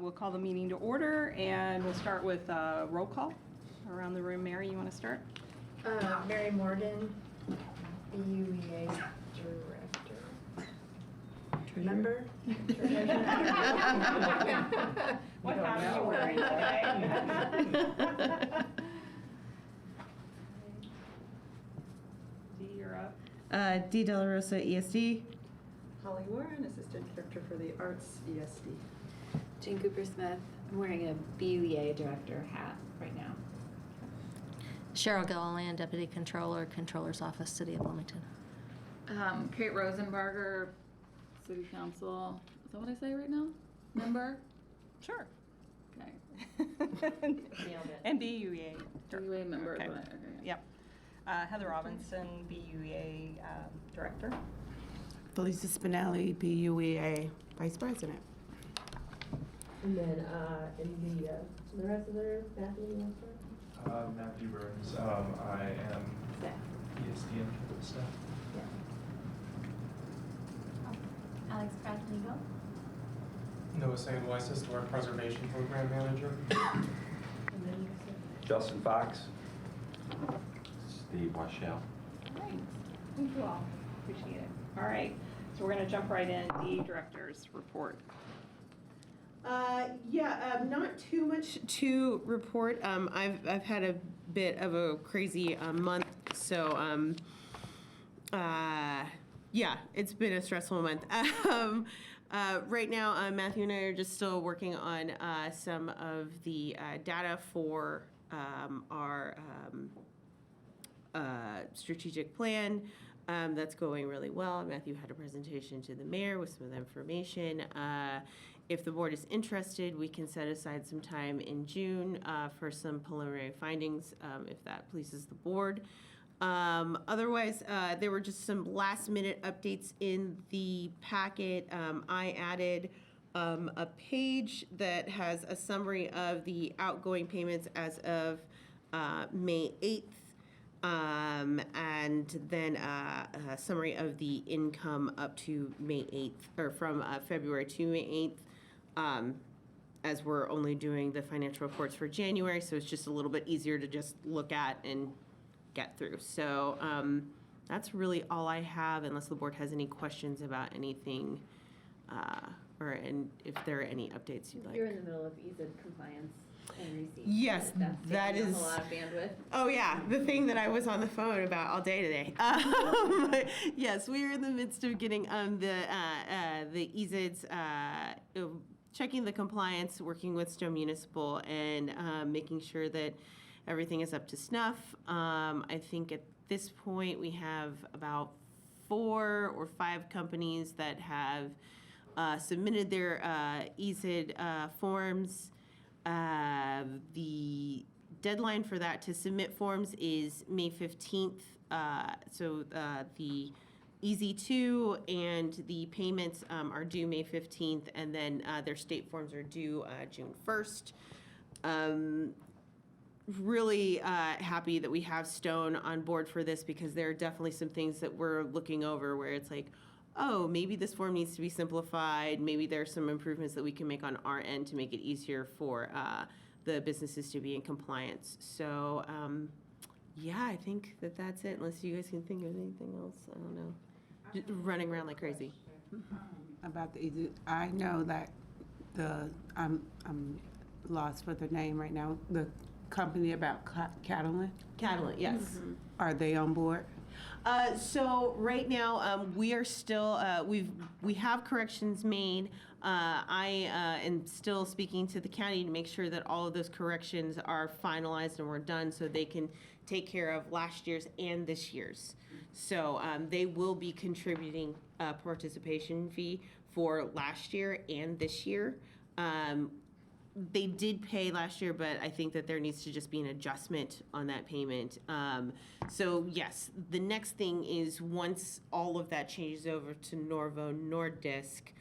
We'll call the meeting to order, and we'll start with roll call. Around the room, Mary, you want to start? Mary Morgan, BUEA Director. Member? What hat are you wearing today? Dee, you're up. Dee De La Rosa, ESD. Holly Warren, Assistant Director for the Arts, ESD. Jane Cooper Smith. I'm wearing a BUEA Director hat right now. Cheryl Gilliland, Deputy Controller, Controller's Office, City of Bloomington. Kate Rosenbarger, City Council. Is that what I say right now? Member? Sure. Okay. And BUEA. BUEA member. Okay. Okay. Yep. Heather Robinson, BUEA Director. Felicia Spinelli, BUEA Vice President. And then in the rest of the Matthew, you want to start? Matthew Burns. I am ESD and campus staff. Alex Bradley-Go. Noah Sandweiss, Historic Preservation Program Manager. And then you said. Justin Fox. Steve Washell. All right. Thank you all. Appreciate it. All right. So we're going to jump right in. The director's report. Not too much to report. I've had a bit of a crazy month, so it's been a stressful month. Right now, Matthew and I are just still working on some of the data for our strategic plan. That's going really well. Matthew had a presentation to the mayor with some of the information. If the board is interested, we can set aside some time in June for some preliminary findings, if that pleases the board. Otherwise, there were just some last minute updates in the packet. I added a page that has a summary of the outgoing payments as of May 8th. And then a summary of the income up to May 8th, or from February to May 8th, as we're only doing the financial reports for January, so it's just a little bit easier to just look at and get through. So that's really all I have, unless the board has any questions about anything, and if there are any updates you'd like. You're in the middle of EZID compliance and receipts. Yes, that is a lot of bandwidth. Oh yeah, the thing that I was on the phone about all day today. Yes, we are in the midst of getting the EZIDs, checking the compliance, working with Stowe Municipal, and making sure that everything is up to snuff. I think at this point we have about 4 or 5 companies that have submitted their EZID forms. The deadline for that to submit forms is May 15th. The EZ2 and the payments are due May 15th, and then their state forms are due June 1st. Really happy that we have Stone on board for this, because there are definitely some things that we're looking over where it's like, oh, maybe this form needs to be simplified. Maybe there are some improvements that we can make on our end to make it easier for the businesses to be in compliance. So, I think that's it, unless you guys can think of anything else. I don't know. Just running around like crazy. About the easy, I know that I'm lost with the name right now. The company about Catalan. Catalan, yes. Mm-hmm. Are they on board? So right now, we are still, we have corrections made. I am still speaking to the county to make sure that all of those corrections are finalized and we're done, so they can take care of last year's and this year's. So they will be contributing a participation fee for last year and this year. They did pay last year, but I think that there needs to just be an adjustment on that payment. So yes, the next thing is, once all of that changes over to Norvo Nordisk,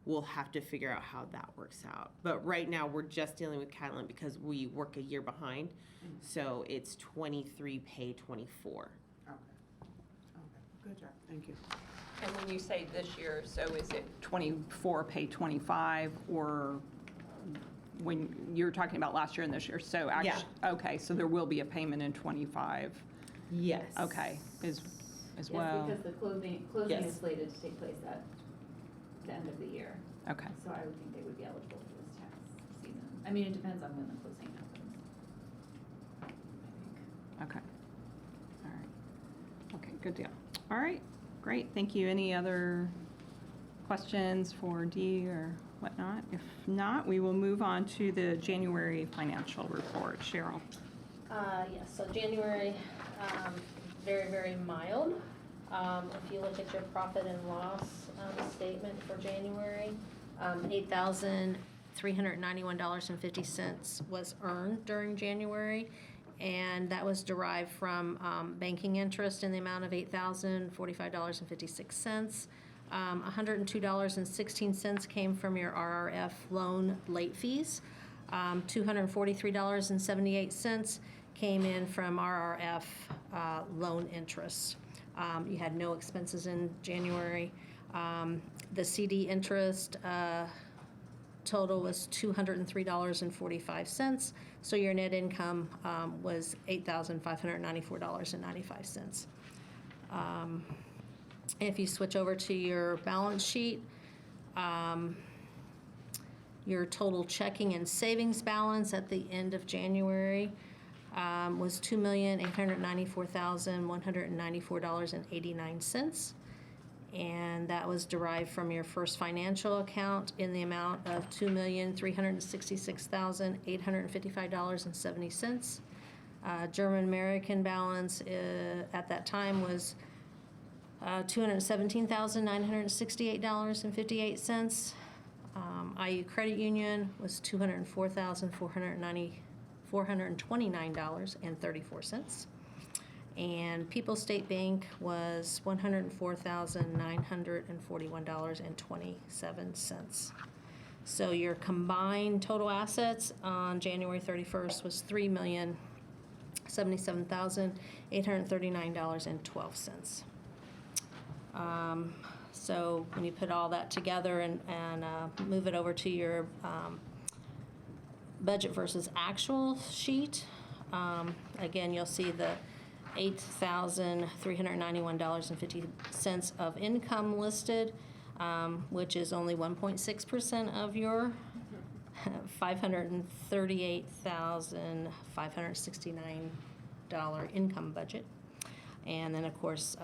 we'll have to figure out how that works out. But right now, we're just dealing with Catalan because we work a year behind. So it's 23 pay 24. Okay. Good job. Thank you. And when you say this year, so is it 24 pay 25, or when you're talking about last year and this year, so actually, okay, so there will be a payment in '25, Yes. okay, as well. Yes, because the closing Yes. is slated to take place at the end of the year. Okay, So I would think they would be eligible for this tax season. I mean, it depends on when the closing happens. I think. okay. All right. Okay, good deal. All right, great, thank you. Any other questions for Dee or whatnot? If not, we will move on to the January financial report. Cheryl? Yes, so January, very, very mild. If you look at your profit and loss statement for January, $8,391.50 was earned during January, and that was derived from banking interest in the amount of $8,045.56. $102.16 came from your RRF loan late fees. $243.78 came in from RRF loan interest. You had no expenses in January. The CD interest total was $203.45. So your net income was $8,594.95. If you switch over to your balance sheet, your total checking and savings balance at the end of January was $2,894,194.89. And that was derived from your First Financial account in the amount of $2,366,855.70. German American balance at that time was $217,968.58. IU Credit Union was $429.34. And People's State Bank was $104,941.27. So your combined total assets on January 31st was $3,077,839.12. So when you put all that together and move it over to your budget versus actual sheet, again, you'll see the $8,391.50 of income listed, which is only 1.6% of your $538,569 income budget. And then, of course,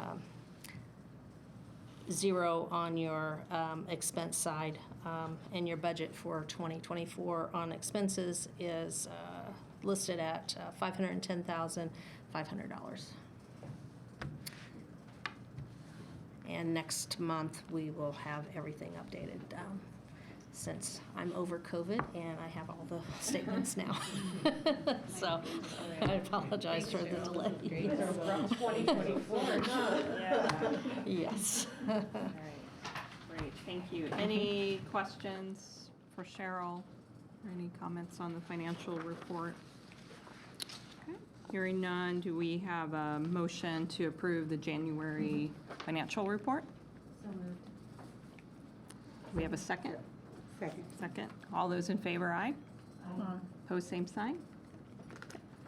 zero on your expense side, and your budget for 2024 on expenses is listed at $510,500. And next month, we will have everything updated, since I'm over COVID and I have all the statements now. So I apologize for the delay. From 2024, huh? Yes. All right, great, thank you. Any questions for Cheryl? Or any comments on the financial report? Okay, hearing none, do we have a motion to approve the January financial report? So moved. Do we have a second? Second. Second. All those in favor, aye? Pose same sign.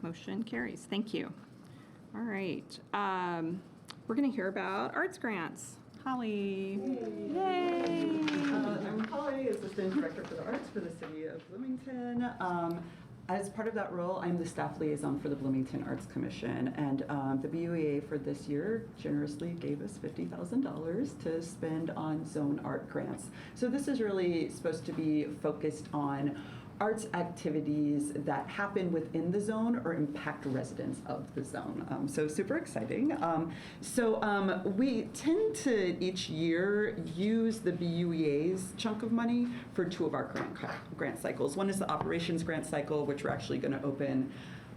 Motion carries. Thank you. All right. We're going to hear about arts grants. Holly. Yay. I'm Holly, Assistant Director for the Arts for the City of Bloomington. As part of that role, I'm the staff liaison for the Bloomington Arts Commission, and the BUEA for this year generously gave us $50,000 to spend on zone art grants. So this is really supposed to be focused on arts activities that happen within the zone or impact residents of the zone. So super exciting. We tend to each year use the BUEA's chunk of money for two of our grant cycles. One is the operations grant cycle, which we're actually going to open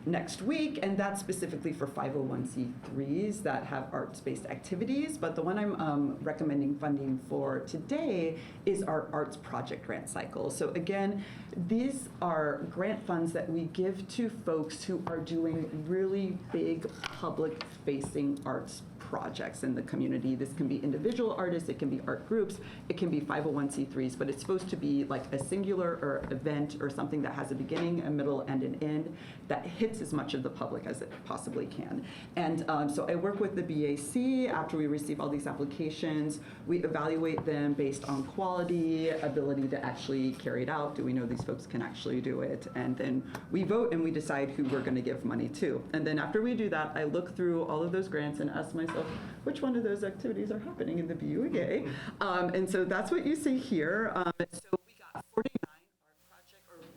next week, and that's specifically for 501c3s that have arts-based activities. But the one I'm recommending funding for today is our arts project grant cycle. So again, these are grant funds that we give to folks who are doing really big public-facing arts projects in the community. This can be individual artists, it can be art groups, it can be 501c3s, but it's supposed to be like a singular or event or something that has a beginning, a middle, and an end that hits as much of the public as it possibly can. And so I work with the BAC. After we receive all these applications, we evaluate them based on quality, ability to actually carry it out. Do we know these folks can actually do it? And then we vote and we decide who we're going to give money to. And then after we do that, I look through all of those grants and ask myself, which one of those activities are happening in the BUA? And so that's what you see here. So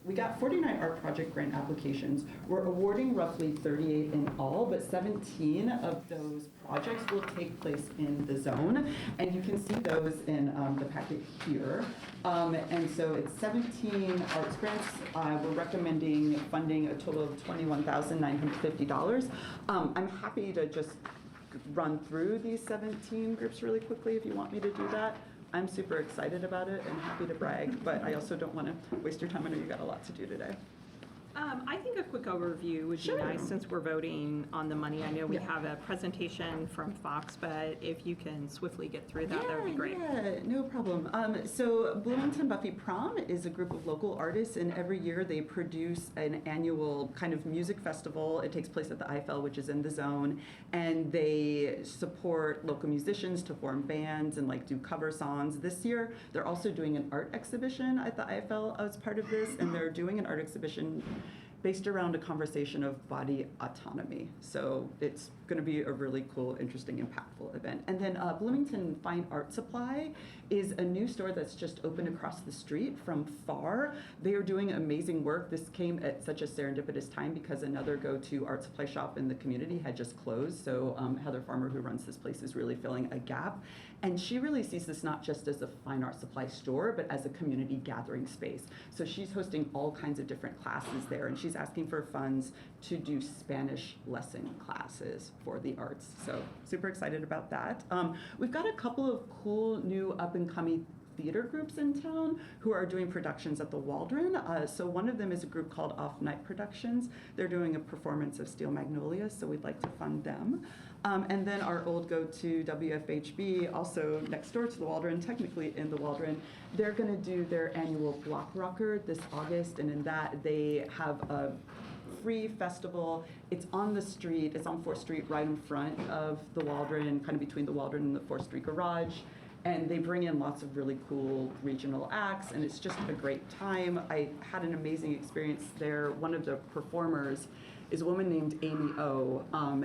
we got 49 art project grant applications. We're awarding roughly 38 in all, but 17 of those projects will take place in the zone. And you can see those in the packet here. And so it's 17 arts grants. We're recommending funding a total of $21,950. I'm happy to just run through these 17 groups really quickly if you want me to do that. I'm super excited about it and happy to brag, but I also don't want to waste your time. I know you got a lot to do today. I think a quick overview would be nice since we're voting on the money. I know we have a presentation from Fox, but if you can swiftly get through that, that would be great. Yeah, no problem. So Bloomington Buffy Prom is a group of local artists, and every year they produce an annual kind of music festival. It takes place at the Eiffel, which is in the zone, and they support local musicians to form bands and like do cover songs. This year, they're also doing an art exhibition at the Eiffel as part of this, and they're doing an art exhibition based around a conversation of body autonomy. So it's going to be a really cool, interesting, impactful event. And then Bloomington Fine Art Supply is a new store that's just opened across the street from FAR. They are doing amazing work. This came at such a serendipitous time because another go-to art supply shop in the community had just closed. So Heather Farmer, who runs this place, is really filling a gap. And she really sees this not just as a fine art supply store, but as a community gathering space. So she's hosting all kinds of different classes there, and she's asking for funds to do Spanish lesson classes for the arts. So super excited about that. We've got a couple of cool new up-and-coming theater groups in town who are doing productions at the Waldron. So one of them is a group called Off Night Productions. They're doing a performance of Steel Magnolias, so we'd like to fund them. And then our old go-to WFHB, also next door to the Waldron, technically in the Waldron, they're going to do their annual Block Rocker this August, and in that they have a free festival. It's on the street, it's on 4th Street right in front of the Waldron, kind of between the Waldron and the 4th Street Garage. And they bring in lots of really cool regional acts, and it's just a great time. I had an amazing experience there. One of the performers is a woman named Amy O,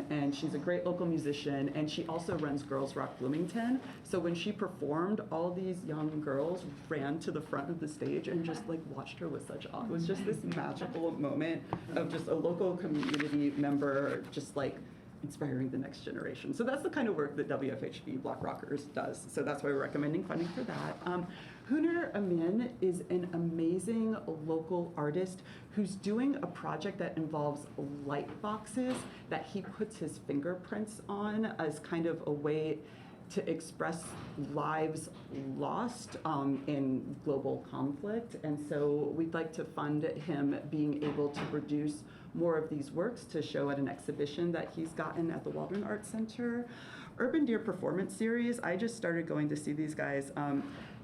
and she's a great local musician, and she also runs Girls Rock Bloomington. So when she performed, all these young girls ran to the front of the stage and just like watched her with such awe. It was just this magical moment of just a local community member just like inspiring the next generation. So that's the kind of work that WFHB Block Rockers does. So that's why we're recommending funding for that. Huner Amin is an amazing local artist who's doing a project that involves light boxes that he puts his fingerprints on as kind of a way to express lives lost in global conflict. And so we'd like to fund him being able to produce more of these works to show at an exhibition that he's gotten at the Waldron Arts Center. Urban Deer Performance Series, I just started going to see these guys.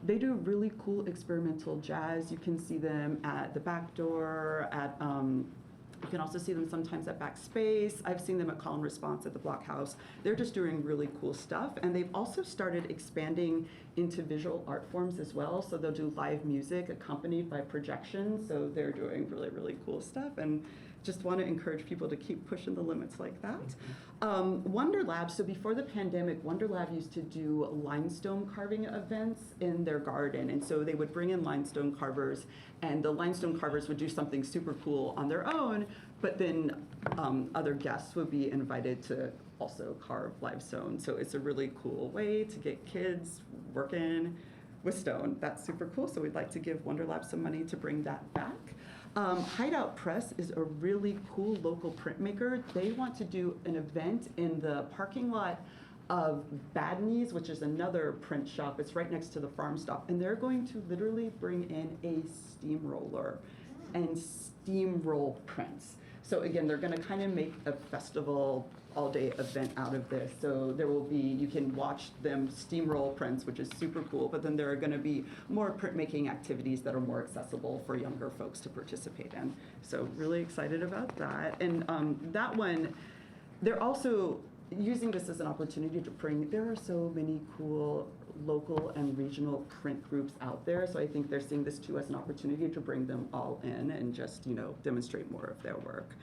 They do really cool experimental jazz. You can see them at the Back Door, at you can also see them sometimes at Backspace. I've seen them at Call and Response at the Block House. They're just doing really cool stuff. And they've also started expanding into visual art forms as well. So they'll do live music accompanied by projections. So they're doing really, really cool stuff. And just want to encourage people to keep pushing the limits like that. Wonder Lab, so before the pandemic, Wonder Lab used to do limestone carving events in their garden. And so they would bring in limestone carvers, and the limestone carvers would do something super cool on their own, but then other guests would be invited to also carve limestone. So it's a really cool way to get kids working with stone. That's super cool. So we'd like to give Wonder Lab some money to bring that back. Hideout Press is a really cool local printmaker. They want to do an event in the parking lot of Bad Knees, which is another print shop. It's right next to the farm stop. And they're going to literally bring in a steamroller and steamroll prints. So again, they're going to kind of make a festival all-day event out of this. So there will be, you can watch them steamroll prints, which is super cool, but then there are gonna be more printmaking activities that are more accessible for younger folks to participate in. So really excited about that. And that one, they're also using this as an opportunity to bring, there are so many cool local and regional print groups out there. So I think they're seeing this too as an opportunity to bring them all in and just, demonstrate more of their work.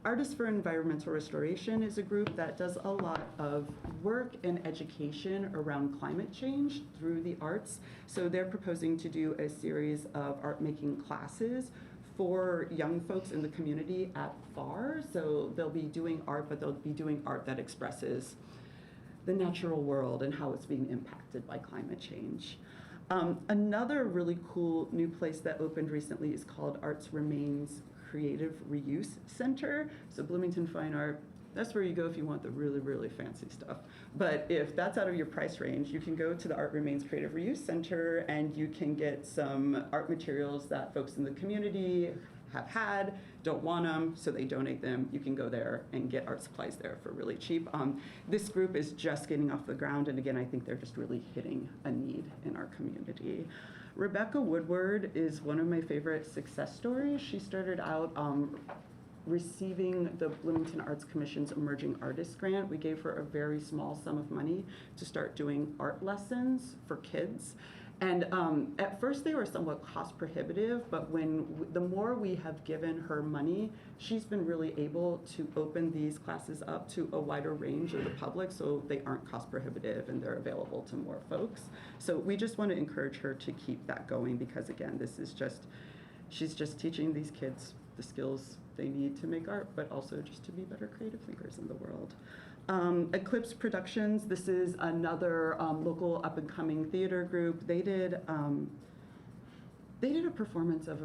Artists for Environmental Restoration is a group that does a lot of work and education around climate change through the arts. So they're proposing to do a series of art making classes for young folks in the community at FAR. So they'll be doing art, but they'll be doing art that expresses the natural world and how it's being impacted by climate change. Another really cool new place that opened recently is called Arts Remains Creative Reuse Center. So Bloomington Fine Art, that's where you go if you want the really, really fancy stuff. But if that's out of your price range, you can go to the Art Remains Creative Reuse Center and you can get some art materials that folks in the community have had, don't want them, so they donate them. You can go there and get art supplies there for really cheap. This group is just getting off the ground, and again, I think they're just really hitting a need in our community. Rebecca Woodward is one of my favorite success stories. She started out receiving the Bloomington Arts Commission's Emerging Artist Grant. We gave her a very small sum of money to start doing art lessons for kids. And at first they were somewhat cost prohibitive, but the more we have given her money, she's been really able to open these classes up to a wider range of the public, so they aren't cost prohibitive and they're available to more folks. So we just want to encourage her to keep that going because again, she's just teaching these kids the skills they need to make art, but also just to be better creative thinkers in the world. Eclipse Productions, this is another local up-and-coming theater group. They did a performance of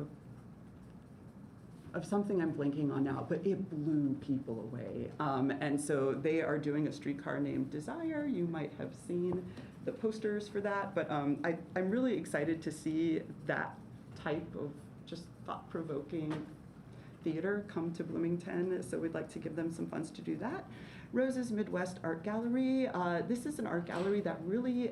something I'm blanking on now, but it blew people away. And so they are doing a streetcar named Desire. You might have seen the posters for that, but I'm really excited to see that type of just thought-provoking theater come to Bloomington, so we'd like to give them some funds to do that. Rose's Midwest Art Gallery. This is an art gallery that really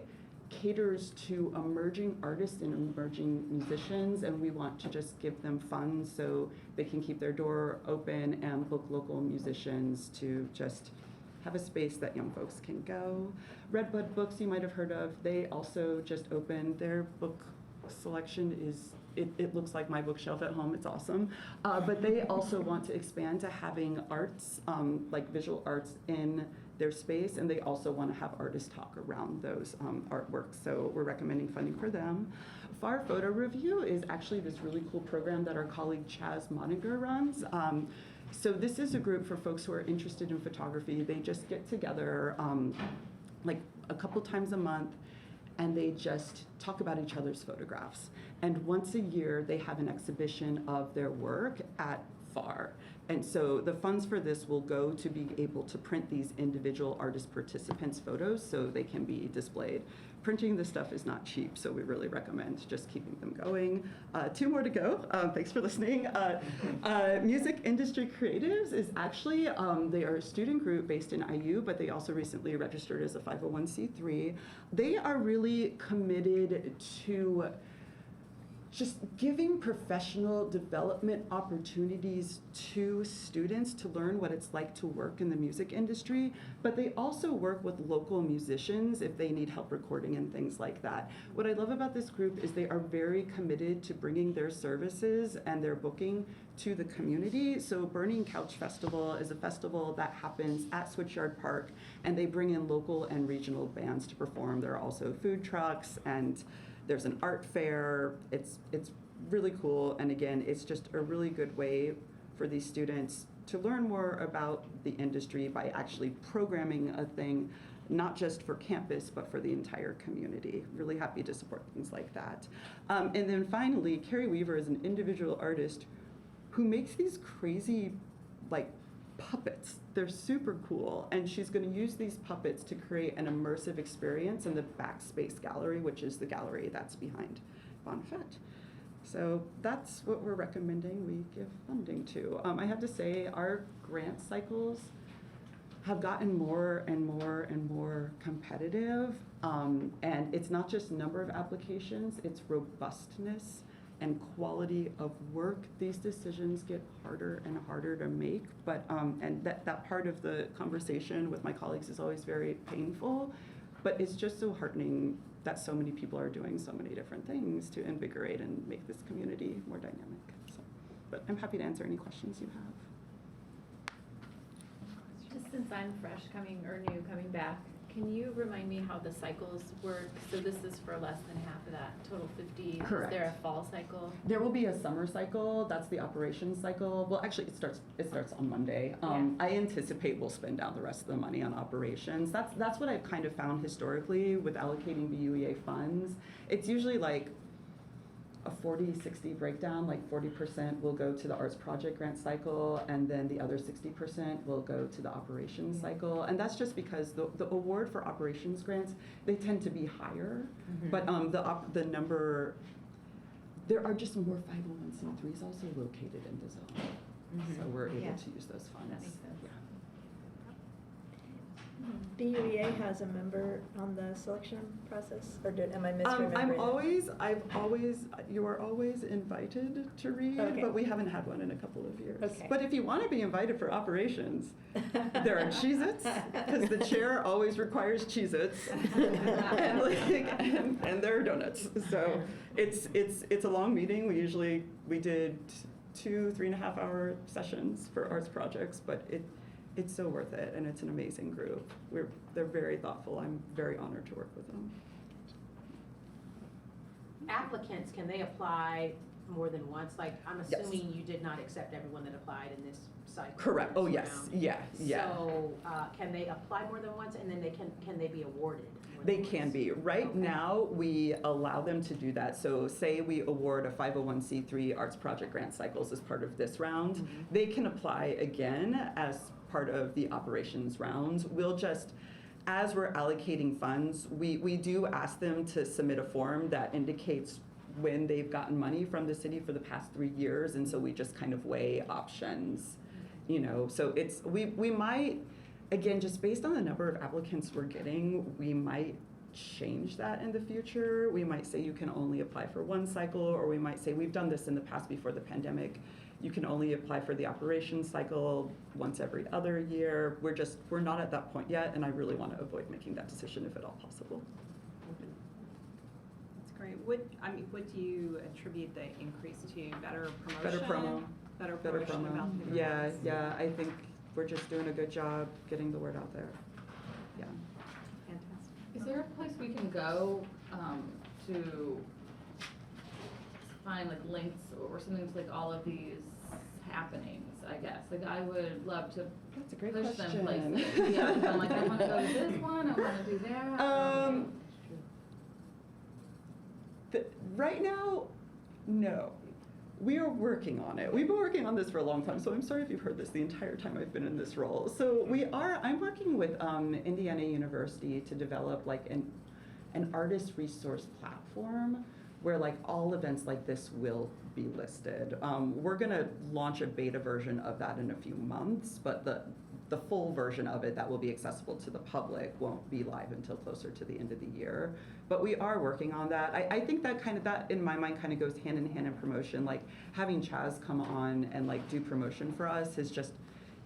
caters to emerging artists and emerging musicians, and we want to just give them funds so they can keep their door open and book local musicians to just have a space that young folks can go. Redbud Books, you might have heard of, they also just opened. Their book selection is it looks like my bookshelf at home. It's awesome. But they also want to expand to having arts, like visual arts in their space, and they also want to have artists talk around those artworks. So we're recommending funding for them. FAR Photo Review is actually this really cool program that our colleague Chaz Moniger runs. So this is a group for folks who are interested in photography. They just get together like a couple times a month, and they just talk about each other's photographs. And once a year, they have an exhibition of their work at FAR. And so the funds for this will go to be able to print these individual artist participants' photos so they can be displayed. Printing this stuff is not cheap, so we really recommend just keeping them going. 2 more to go. Thanks for listening. Music Industry Creatives is actually, they are a student group based in IU, but they also recently registered as a 501c3. They are really committed to just giving professional development opportunities to students to learn what it's like to work in the music industry, but they also work with local musicians if they need help recording and things like that. What I love about this group is they are very committed to bringing their services and their booking to the community. So Burning Couch Festival is a festival that happens at Switchyard Park, and they bring in local and regional bands to perform. There are also food trucks, and there's an art fair. It's really cool, and again, it's just a really good way for these students to learn more about the industry by actually programming a thing, not just for campus, but for the entire community. Really happy to support things like that. And then finally, Carrie Weaver is an individual artist who makes these crazy, like, puppets. They're super cool, and she's going to use these puppets to create an immersive experience in the Backspace Gallery, which is the gallery that's behind Bonfett. So that's what we're recommending we give funding to. I have to say, our grant cycles have gotten more and more and more competitive. And it's not just number of applications, it's robustness and quality of work. These decisions get harder and harder to make, but and that part of the conversation with my colleagues is always very painful, but it's just so heartening that so many people are doing so many different things to invigorate and make this community more dynamic. So, but I'm happy to answer any questions you have. Just since I'm fresh coming back, can you remind me how the cycles work? So this is for less than half of that total 50. Correct. Is there a fall cycle? There will be a summer cycle. That's the operations cycle. Well, actually, it starts on Monday. Yeah. I anticipate we'll spend down the rest of the money on operations. That's what I've kind of found historically with allocating BUEA funds. It's usually like a 40-60 breakdown. Like 40% will go to the arts project grant cycle, and then the other 60% will go to the operations cycle. And that's just because the award for operations grants, they tend to be higher, but the number, there are just more 501c3s also located in the zone. So we're able Yeah. to use those funds. That makes sense. Yeah. BUEA has a member on the selection process, or am I misremembering? You are always invited to read, Okay. but we haven't had one in a couple of years. Okay. But if you want to be invited for operations, there are Cheez-Its, because the chair always requires Cheez-Its, and there are donuts. So it's a long meeting. We did 2-3.5 hour sessions for arts projects, but it's so worth it, and it's an amazing group. They're very thoughtful. I'm very honored to work with them. Applicants, can they apply more than once? Like, I'm Yes. assuming you did not accept everyone that applied in this cycle. Correct. Oh, this yes. round. Yeah. So, can they apply more than once, and then can they be awarded more They than can once? be. Right Okay. now, we allow them to do that. So say we award a 501c3 arts project grant cycles as part of this round. They can apply again as part of the operations round. We'll just, as we're allocating funds, we do ask them to submit a form that indicates when they've gotten money from the city for the past 3 years, and so we just kind of weigh options, So we might, again, just based on the number of applicants we're getting, we might change that in the future. We might say you can only apply for one cycle, or we might say, we've done this in the past before the pandemic, you can only apply for the operations cycle once every other year. We're not at that point yet, and I really want to avoid making that decision if at all possible. That's great. What do you attribute the increase to? Better promotion? Better promo. Better Better promotion promo. about the Yeah, events? yeah, I think we're just doing a good job getting the word out there. Yeah. Fantastic. Is there a place we can go to find like links or something to like all of these happenings, I guess? Like I would love to That's a great push question. them places. Yeah, 'cause I'm like, I want to go to this one, I want to do that. Right now, no. We are working on it. We've been working on this for a long time, so I'm sorry if you've heard this the entire time I've been in this role. So I'm working with Indiana University to develop like an artist resource platform where like all events like this will be listed. We're gonna launch a beta version of that in a few months, but the full version of it that will be accessible to the public won't be live until closer to the end of the year. But we are working on that. I think that in my mind kind of goes hand in hand in promotion. Like having Chaz come on and like do promotion for us has just,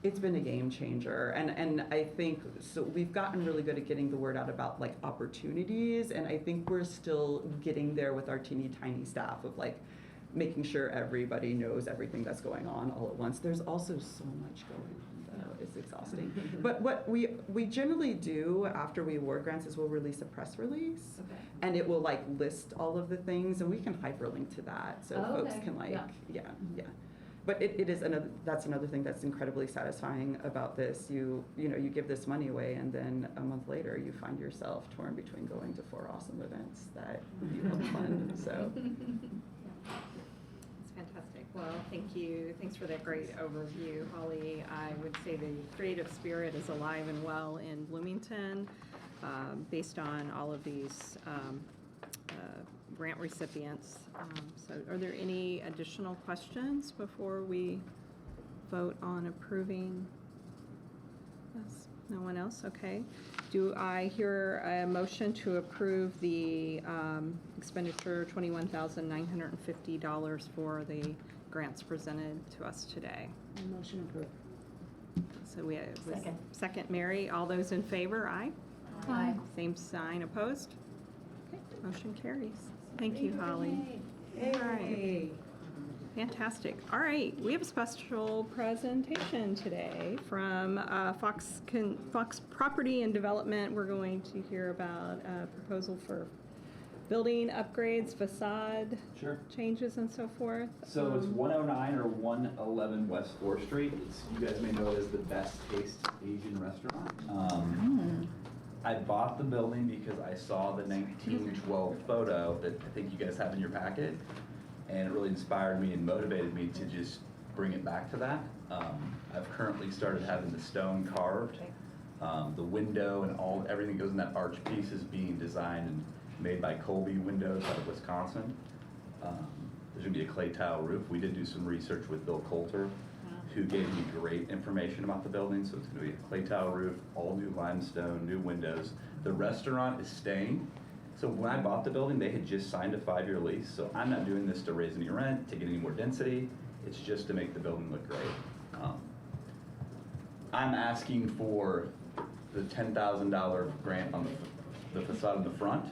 it's been a game changer. And I think, so we've gotten really good at getting the word out about like opportunities, and I think we're still getting there with our teeny tiny staff of like making sure everybody knows everything that's going on all at once. There's also so much going on. It's exhausting. But what we generally do after we award grants is we'll release a press release, Okay. and it will like list all of the things, and we can hyperlink to that so Oh, folks okay. can like, Yeah. yeah. But that's another thing that's incredibly satisfying about this. You give this money away, and then a month later you find yourself torn between going to 4 awesome events that you helped fund. So. That's fantastic. Well, thank you. Thanks for that great overview, Holly. I would say the creative spirit is alive and well in Bloomington, based on all of these grant recipients. So are there any additional questions before we vote on approving this? No one else? Okay. Do I hear a motion to approve the expenditure $21,950 for the grants presented to us today? Motion approved. So we have Second. Second, Mary. All those in favor? Aye. Aye. Same sign opposed? Okay, motion carries. Thank you, Holly. All right. Fantastic. All right, we have a special presentation today from Fox Property and Development. We're going to hear about a proposal for building upgrades, facade Sure. changes, and so forth. So it's 109 or 111 West 4th Street. You guys may know it as the Best Taste Asian Restaurant. I bought the building because I saw the 1912 photo that I think you guys have in your packet, and it really inspired me and motivated me to just bring it back to that. I've currently started having the stone carved. The window and everything that goes in that arch piece is being designed and made by Colby Windows out of Wisconsin. There's gonna be a clay tile roof. We did do some research with Bill Coulter, who gave me great information about the building. So it's gonna be a clay tile roof, all new limestone, new windows. The restaurant is staying. So when I bought the building, they had just signed a 5-year lease. So I'm not doing this to raise any rent, to get any more density. It's just to make the building look great. I'm asking for the $10,000 grant on the facade in the front,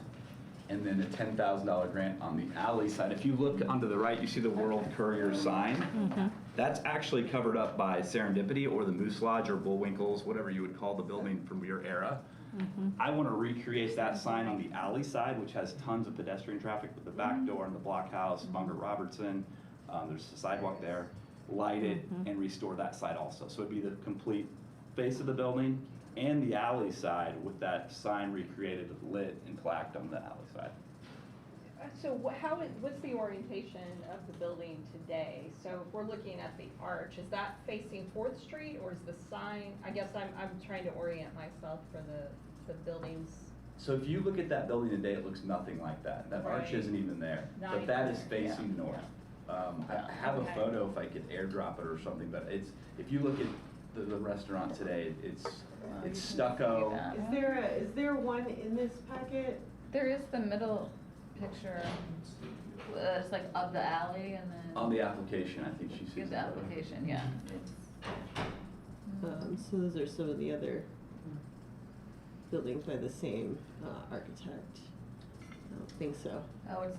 and then a $10,000 grant on the alley side. If you look onto the right, you see the World Courier sign. That's actually covered up by Serendipity or the Moose Lodge or Bullwinkles, whatever you would call the building from your era. I want to recreate that sign on the alley side, which has tons of pedestrian traffic with the back door and the blockhouse, Bunker Robertson. There's a sidewalk there. Light it and restore that side also. So it'd be the complete face of the building and the alley side with that sign recreated, lit and plaqued on the alley side. So what's the orientation of the building today? So if we're looking at the arch, is that facing 4th Street or is the sign, I guess I'm trying to orient myself for the buildings. So if you look at that building today, it looks nothing like that. That arch Right. isn't even there. Not But even that is there, yeah. facing north. I have a photo if I could airdrop it or something, but if you look at the restaurant today, it's stucco. Is there one in this packet? There is the middle picture, it's like of the alley and then. On the application, I think she sees Get the that. application, yeah. So those are some of the other buildings by the same architect. I don't think so. Oh, it's,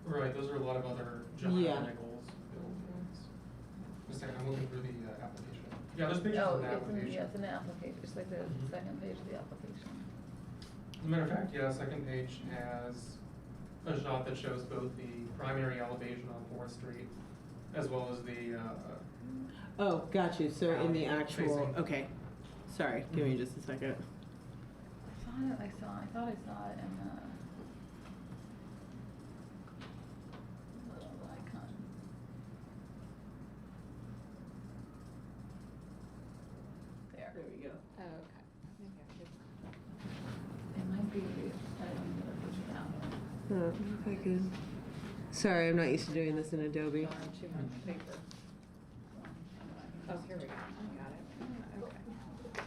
Right, those are a lot of other John Yeah. Nichols buildings. Just a second, I'm looking through the application. Yeah, there's pictures oh, in the yeah, application. it's in the application, it's like the second page of the application. As a matter of fact, yeah, second page has a shot that shows both the primary elevation on 4th Street as well as the, Oh, got you. So in the actual, Facing. okay. Sorry, give me just a second. I thought I saw it in the little icon. There. There we go. Oh, okay. It might be, I don't know if it's down. If I could. Sorry, I'm not used to doing this in Adobe. Darn, too much paper. Oh, here we go. Got it. Okay.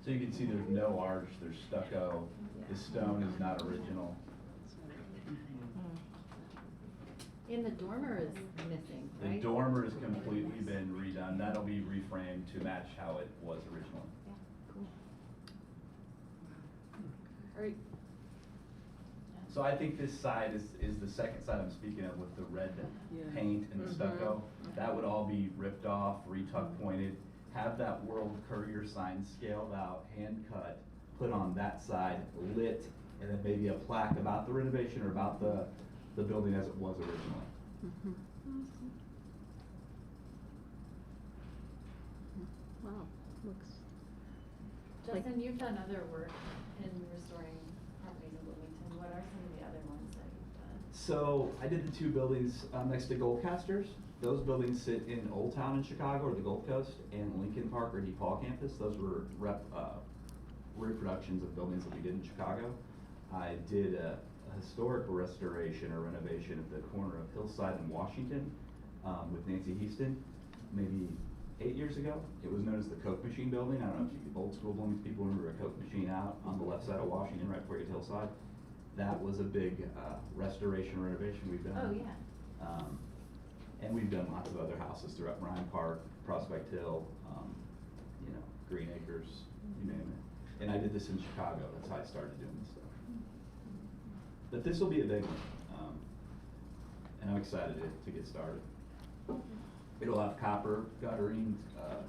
So you can see there's no arch, there's stucco. The stone is not original. And the dormer is missing, The right? dormer has completely been redone. That'll be reframed to match how it was originally. Or, So I think this side is the second side I'm speaking of with the red paint and the stucco. That would all be ripped off, retuck pointed, have that World Courier sign scaled out, hand cut, put on that side, lit, and then maybe a plaque about the renovation or about the building as it was originally. Wow, looks. Justin, you've done other work in restoring properties in Bloomington. What are some of the other ones that you've done? So I did the 2 buildings next to Goldcasters. Those buildings sit in Old Town in Chicago or the Gulf Coast, and Lincoln Park or DePaul campus. Those were reproductions of buildings that we did in Chicago. I did a historic restoration or renovation at the corner of Hillside and Washington with Nancy Heaston, maybe 8 years ago. It was known as the Coke Machine Building. I don't know if you old school Bloomington people remember a Coke machine out on the left side of Washington, right before you get to Hillside. That was a big restoration renovation we've done. Oh, yeah. And we've done lots of other houses throughout Ryan Park, Prospect Hill, Green Acres, you name it. And I did this in Chicago. That's how I started doing this stuff. But this will be a big one. And I'm excited to get started. It'll have copper guttering,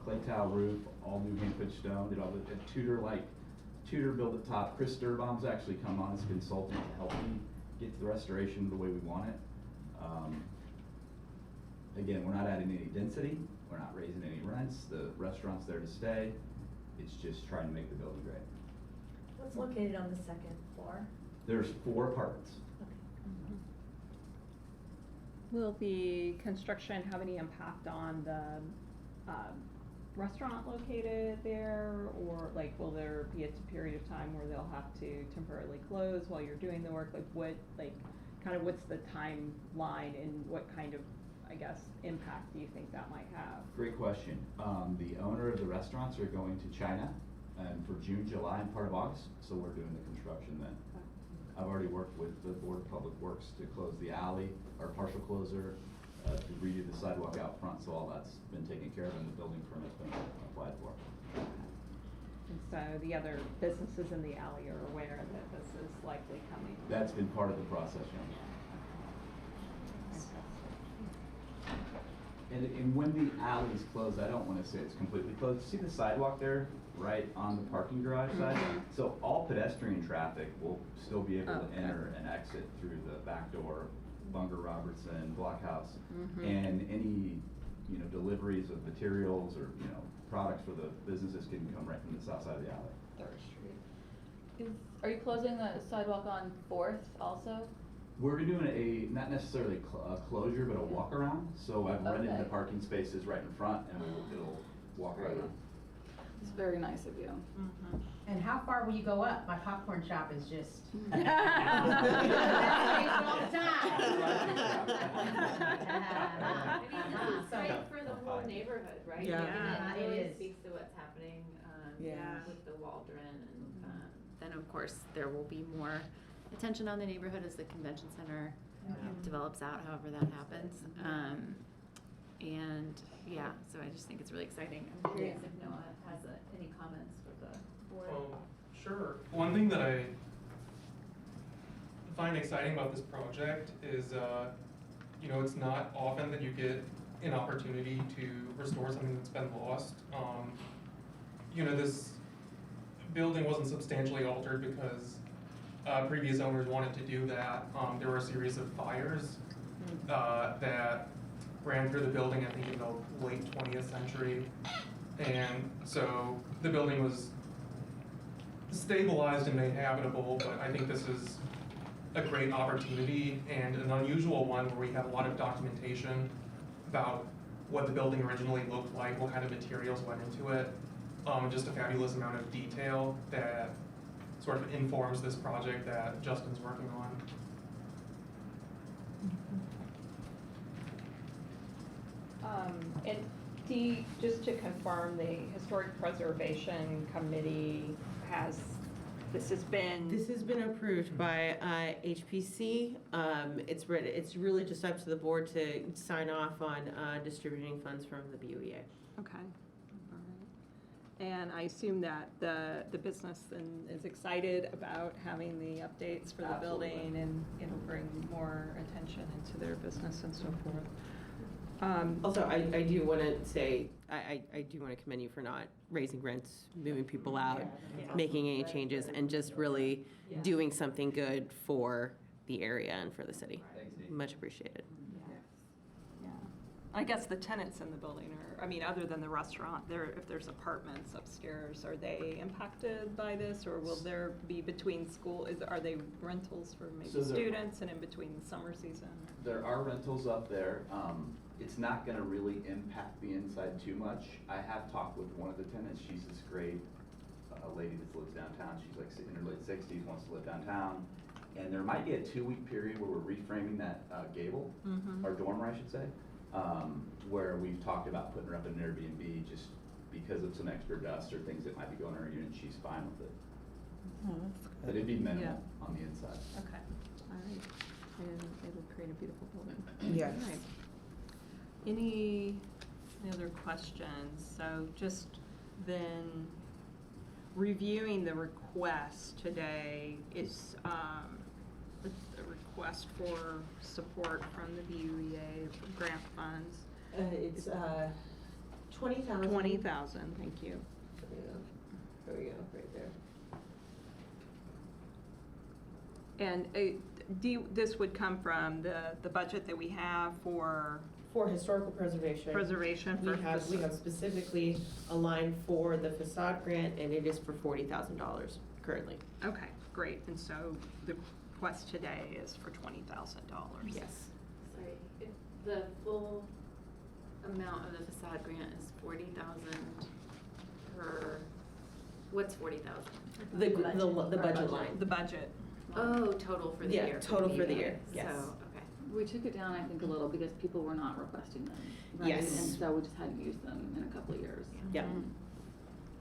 clay tile roof, all new hand-pitched stone. It'll have a Tudor build at top. Chris Sturbaum's actually come on as a consultant to help me get to the restoration the way we want it. Again, we're not adding any density. We're not raising any rents. The restaurant's there to stay. It's just trying to make the building great. What's located on the second floor? There's 4 apartments. Will the construction have any impact on the restaurant located there? Or like, will there be a period of time where they'll have to temporarily close while you're doing the work? Like what's the timeline and what kind of, I guess, impact do you think that might have? Great question. The owner of the restaurants are going to China for June, July, and part of August, so we're doing the construction then. I've already worked with the Board of Public Works to close the alley, our partial closer, to redo the sidewalk out front, so all that's been taken care of and the building permit's been applied for. And so the other businesses in the alley are aware that this is likely coming? That's been part of the process, yeah. And when the alley's closed, I don't want to say it's completely closed. See the sidewalk there, right on the parking garage side? So all pedestrian traffic will still be able to enter and exit through the back door, Bunger Robertson, Blockhouse, and any deliveries of materials or products for the businesses can come right from the south side of the alley. 3rd Street. Are you closing the sidewalk on 4th also? We're doing not necessarily a closure, but a walk around. So I've rented the parking spaces right in front, and it'll walk right around. It's very nice of you. And how far will you go up? My popcorn shop is just. all the time. I mean, this is great for the whole neighborhood, right? Yeah. I mean, It it really is. speaks to what's happening Yeah. with the Waldron. And then, of course, there will be more attention on the neighborhood as the convention center develops out, however that happens. And yeah, so I just think it's really exciting. I'm curious if Noah has any comments for the board. Sure. One thing that I find exciting about this project is, it's not often that you get an opportunity to restore something that's been lost. This building wasn't substantially altered because previous owners wanted to do that. There were a series of fires that ran through the building, I think in the late 20th century. And so the building was stabilized and made habitable, but I think this is a great opportunity and an unusual one where we have a lot of documentation about what the building originally looked like, what kind of materials went into it, just a fabulous amount of detail that sort of informs this project that Justin's working on. And Dee, just to confirm, the Historic Preservation Committee this has been approved by HPC. It's really just up to the board to sign off on distributing funds from the BUEA. Okay. All right. And I assume that the business then is excited about having the updates for the building, and it'll bring more attention into their business and so forth. Also, I do want to say, I do want to commend you for not raising rents, moving people out, making any changes, and just really doing something good for the area and for the city. Much appreciated. Yeah. I guess the tenants in the building other than the restaurant, if there's apartments upstairs, are they impacted by this, or will there be between school, are they rentals for maybe students and in between the summer season? There are rentals up there. It's not gonna really impact the inside too much. I have talked with one of the tenants. She's this great lady that lives downtown. She's like in her late 60s, wants to live downtown. And there might be a 2-week period where we're reframing that gable, our dormer, I should say. where we've talked about putting her up in an Airbnb just because of some extra dust or things that might be going in her unit. She's fine with it. Oh, that's good. But it'd be minimal Yeah. on the inside. Okay, all right. And it'll create a beautiful building. Yes. All right. Any other questions? So just then, reviewing the request today is a request for support from the BUEA grant funds. It's 20,000. 20,000, thank you. Yeah. There we go, right there. And this would come from the budget that we have for For historical preservation. preservation for We have specifically a line for the facade grant, and it is for $40,000 currently. Okay, great. And so the request today is for $20,000. Yes. Sorry, if the full amount of the facade grant is 40,000 per, what's 40,000? The budget line. The budget. Oh, total for the Yeah, year. total for the year, yes. So, okay. We took it down, I think, a little because people were not requesting them. Right? Yes. And so we just hadn't used them in a couple of years. Yeah.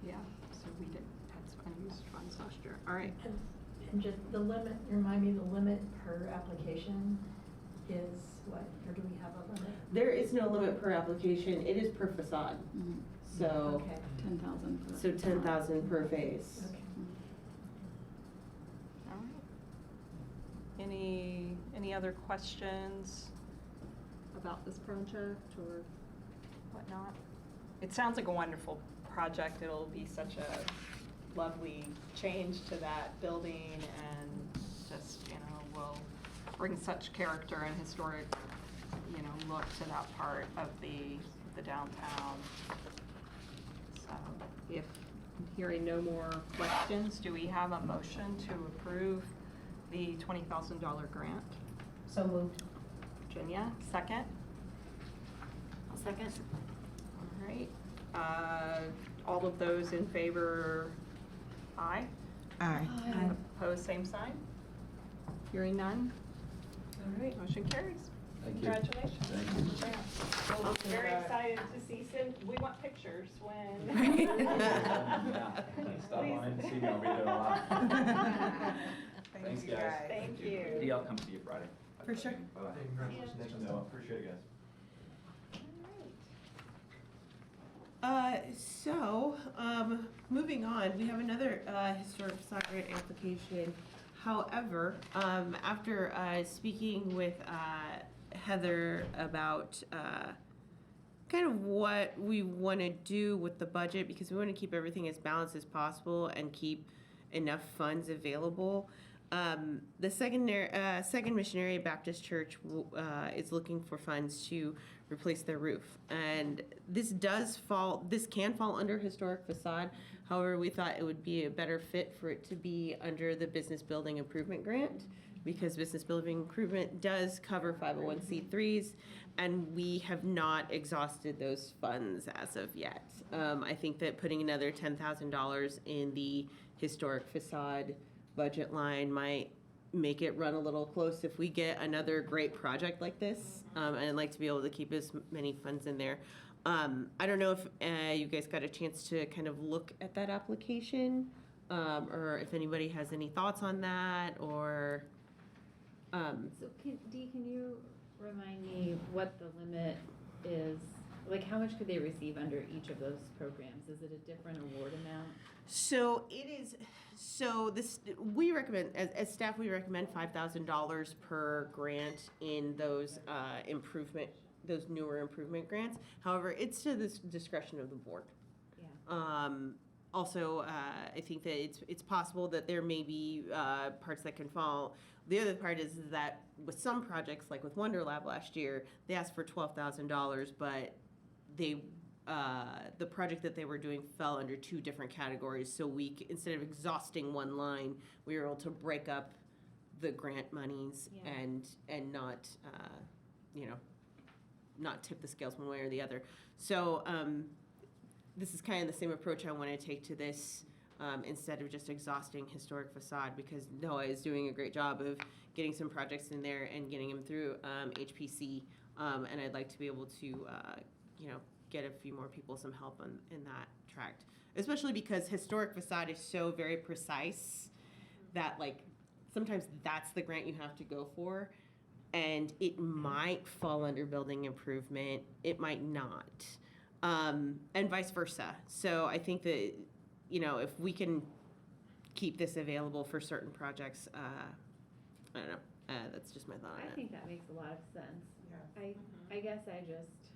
Yeah, so we did had some unused funds last year. All right. And just the limit, remind me, the limit per application is what, or do we have a limit? There is no limit per application. It is per facade. Mhm. So, Okay. 10,000 for. so 10,000 per phase. Okay. All right. Any other questions about this project or whatnot? It sounds like a wonderful project. It'll be such a lovely change to that building and just, will bring such character and historic, look to that part of the downtown. So if hearing no more questions, do we have a motion to approve the $20,000 grant? So moved. Virginia, second? I'll second. All right. All of those in favor, aye? Aye. Opposed, same sign? Hearing none? All right, motion carries. Thank you. Congratulations. Thank you. Yeah. Well, very excited to see some, we want pictures when. Yeah. Stop on in and see me, I'll be there a lot. Thanks, you, guys. Thank you. Yeah, I'll come see you Friday. For sure. Bye-bye. Congratulations. No, appreciate it, guys. Moving on, we have another historic facade grant application. However, after speaking with Heather about kind of what we want to do with the budget, because we want to keep everything as balanced as possible and keep enough funds available. The Second Missionary Baptist Church is looking for funds to replace their roof, and this can fall under historic facade. However, we thought it would be a better fit for it to be under the Business Building Improvement Grant, because Business Building Improvement does cover 501c3s, and we have not exhausted those funds as of yet. I think that putting another $10,000 in the historic facade budget line might make it run a little close if we get another great project like this. And I'd like to be able to keep as many funds in there. I don't know if you guys got a chance to kind of look at that application, or if anybody has any thoughts on that, or. So can you remind me what the limit is? Like, how much could they receive under each of those programs? Is it a different award amount? So it is. So we recommend, as staff, we recommend $5,000 per grant in those those newer improvement grants. However, it's to the discretion of the board. Yeah. Also, I think that it's possible that there may be parts that can fall. The other part is that with some projects, like with Wonder Lab last year, they asked for $12,000, but the project that they were doing fell under two different categories. So instead of exhausting one line, we were able to break up the grant monies and not, not tip the scales one way or the other. So this is kind of the same approach I want to take to this, instead of just exhausting historic facade, because Noah is doing a great job of getting some projects in there and getting them through HPC And I'd like to be able to, get a few more people some help in that tract. Especially because historic facade is so very precise that like sometimes that's the grant you have to go for. And it might fall under building improvement, it might not. And vice versa. So I think that, if we can keep this available for certain projects, I don't know, that's just my thought on I it. think that makes a lot of sense. Yeah. I guess I just,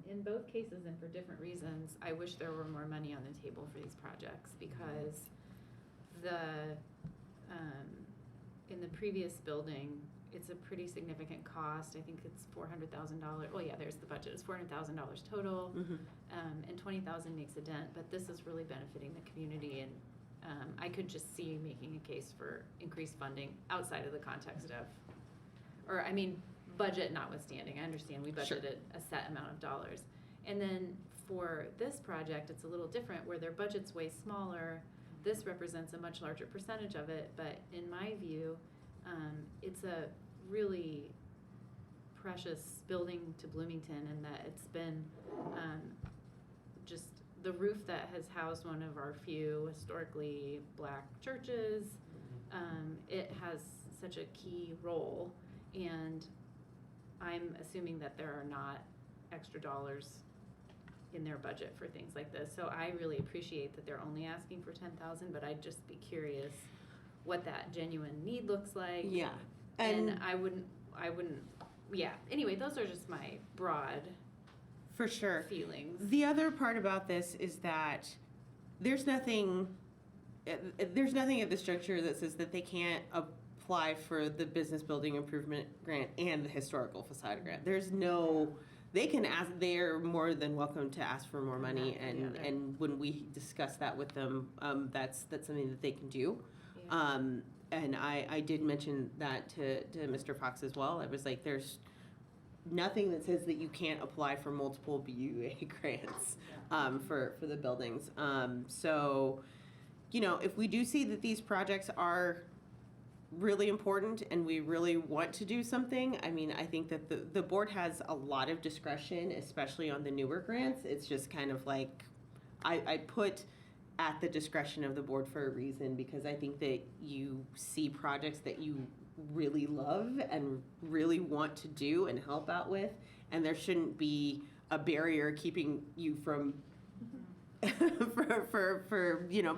in both cases and for different reasons, I wish there were more money on the table for these projects because in the previous building, it's a pretty significant cost. I think it's $400,000. Well, yeah, there's the budget. It's $400,000 total, and $20,000 makes a dent. But this is really benefiting the community, and I could just see making a case for increased funding outside of the context of, budget notwithstanding. I understand we budgeted a set amount of dollars, and then for this project, it's a little different where their budget's way smaller. This represents a much larger percentage of it, but in my view, it's a really precious building to Bloomington, and that it's been just the roof that has housed one of our few historically Black churches. It has such a key role, and I'm assuming that there are not extra dollars in their budget for things like this. So I really appreciate that they're only asking for 10,000, but I'd just be curious what that genuine need looks like. Yeah. And I wouldn't, yeah. Anyway, those are just my broad For sure. feelings. The other part about this is that there's nothing at this juncture that says that they can't apply for the business building improvement grant and the historical facade grant. They can ask, they're more than welcome to ask for more money, and when we discuss that with them, that's something that they can do. Yeah. And I did mention that to Mr. Fox as well. I was like, there's nothing that says that you can't apply for multiple BUA grants for the buildings. So, if we do see that these projects are really important and we really want to do something, I think that the board has a lot of discretion, especially on the newer grants. It's just kind of like, I put at the discretion of the board for a reason, because I think that you see projects that you really love and really want to do and help out with, and there shouldn't be a barrier keeping you from for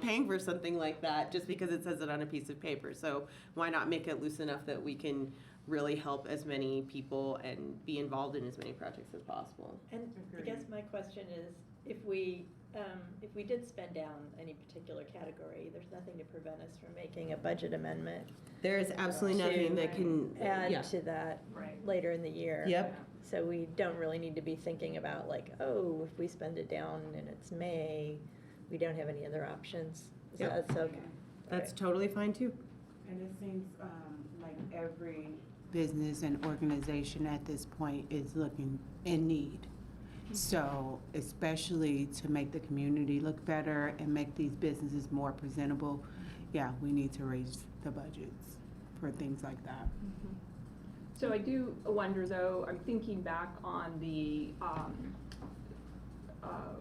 paying for something like that just because it says it on a piece of paper. So why not make it loose enough that we can really help as many people and be involved in as many projects as possible? And I guess my question is, if we did spend down any particular category, there's nothing to prevent us from making a budget amendment. There is absolutely nothing that can add to that later in the year. Yep. So we don't really need to be thinking about like, oh, if we spend it down and it's May, we don't have any other options. So Yep. that's okay. That's totally fine too. And it seems like every business and organization at this point is looking in need. So especially to make the community look better and make these businesses more presentable, yeah, we need to raise the budgets for things like that. So I do wonder, though, I'm thinking back on the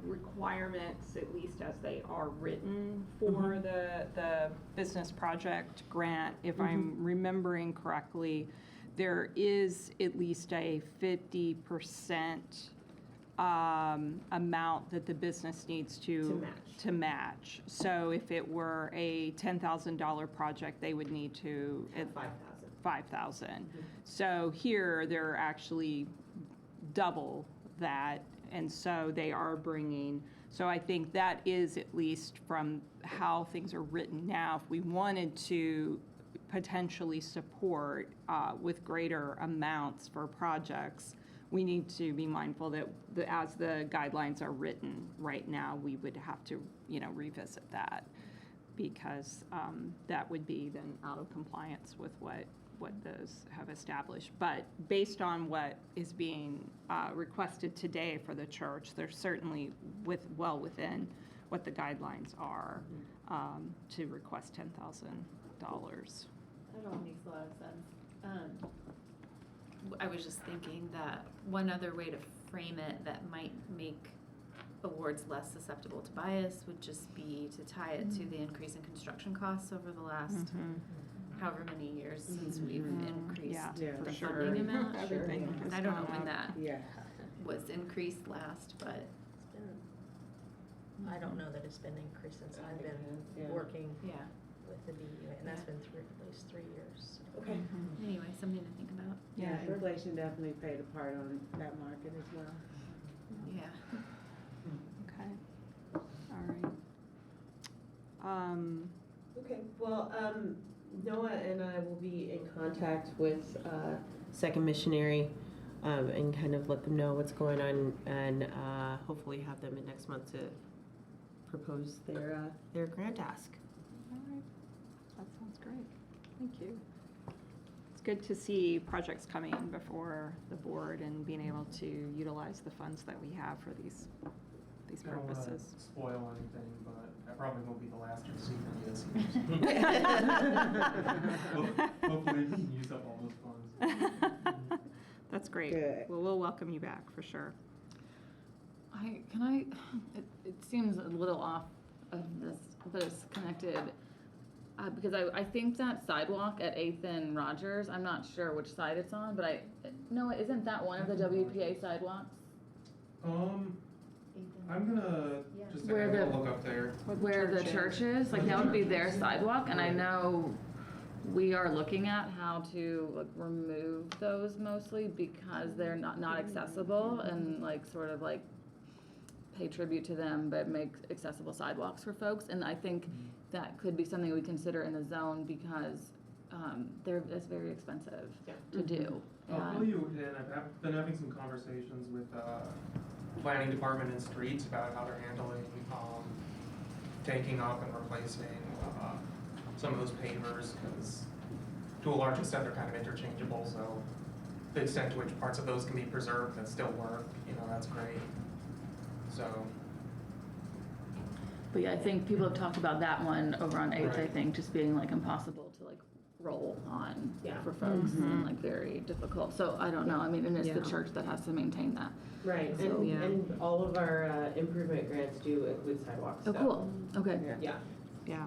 requirements, at least as they are written for the business project grant. If I'm remembering correctly, there is at least a 50% amount that the business needs to match. So if it were a $10,000 project, they would need to $5,000. So here they're actually double that, and so they are bringing. So I think that is, at least from how things are written now, if we wanted to potentially support with greater amounts for projects, we need to be mindful that as the guidelines are written right now, we would have to, revisit that, because that would be then out of compliance with what those have established. But based on what is being requested today for the church, they're certainly well within what the guidelines are to request $10,000. That all makes a lot of sense. I was just thinking that one other way to frame it that might make awards less susceptible to bias would just be to tie it to the increase in construction costs over the last however many years since we've increased Yeah, the for sure. funding amount. Everything has I don't know gone when up. that Yeah. was increased last, but I don't know that it's been increased since I've been working yeah. with the BUA, and that's been at least 3 years. Okay. Anyway, something to think about. Yeah, inflation definitely played a part on that market as well. Yeah. Okay. All right. Okay, well, Noah and I will be in contact with Second Missionary and kind of let them know what's going on and hopefully have them in next month to propose their grant ask. All right. That sounds great. Thank you. It's good to see projects coming before the board and being able to utilize the funds that we have for these I don't wanna purposes. spoil anything, but I probably won't be the last to see any of this. Hopefully we can use up all those funds. That's great. Good. Well, we'll welcome you back for sure. It seems a little off of this, but it's connected. Because I think that sidewalk at 8th and Rogers, I'm not sure which side it's on, but Noah, isn't that one of the WPA sidewalks? I'm gonna just Where have a the- look up there. Where the church is, like that would be their sidewalk, and I know we are looking at how to like remove those mostly because they're not accessible and like sort of like pay tribute to them but make accessible sidewalks for folks, and I think that could be something we consider in the zone because it's very expensive to do. I'll fill you in. I've been having some conversations with planning department and streets about how they're handling taking up and replacing some of those pavers, because to a large extent they're kind of interchangeable, so the extent to which parts of those can be preserved that still work, that's great. So, But yeah, I think people have talked about that one over on 8th, I Right. think, just being like impossible to like roll on for folks and like very difficult. So I don't know, I mean, and it's the church that has to maintain that. Right, So, and, yeah. and all of our improvement grants do include sidewalks. Oh, so- cool, okay. Yeah, Yeah.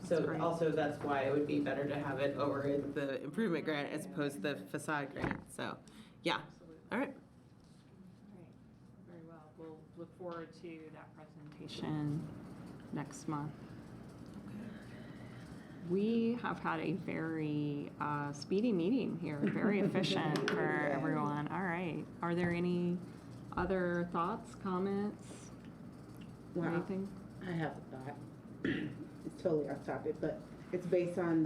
so great. also that's why it would be better to have it over in the improvement grant as opposed to the facade grant, so, yeah. All right. Very well. We'll look forward to that presentation next month. We have had a very speedy meeting here, very efficient for everyone. All right. Are there any other thoughts, comments, or Well, anything? I have a thought. It's totally off topic, but it's based on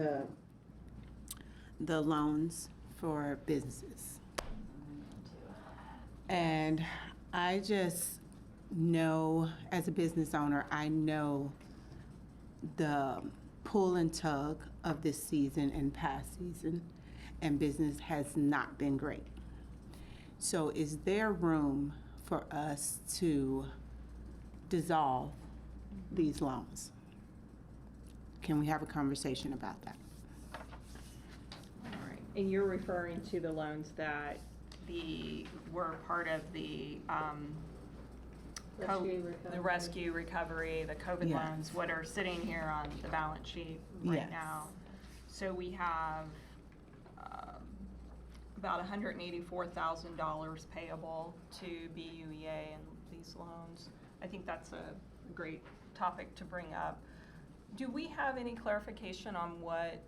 the loans for businesses. And I just know, as a business owner, I know the pull and tug of this season and past season, and business has not been great. So is there room for us to dissolve these loans? Can we have a conversation about that? All right. And you're referring to the loans that were part of the the rescue, recovery, the COVID Yes. loans, what are sitting here on the balance sheet right Yes. now. So we have about $184,000 payable to BUEA and these loans. I think that's a great topic to bring up. Do we have any clarification on what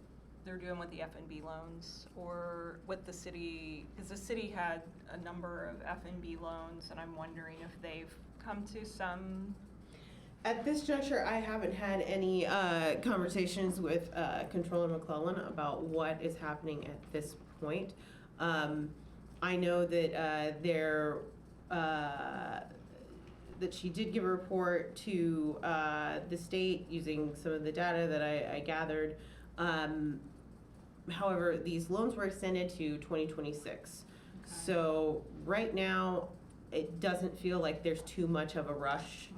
they're doing with the F&B loans, or what the city, because the city had a number of F&B loans, and I'm wondering if they've come to some. At this juncture, I haven't had any conversations with Controller McClellan about what is happening at this point. I know that that she did give a report to the state using some of the data that I gathered. However, these loans were extended to 2026. So right now, it doesn't feel like there's too much of a rush.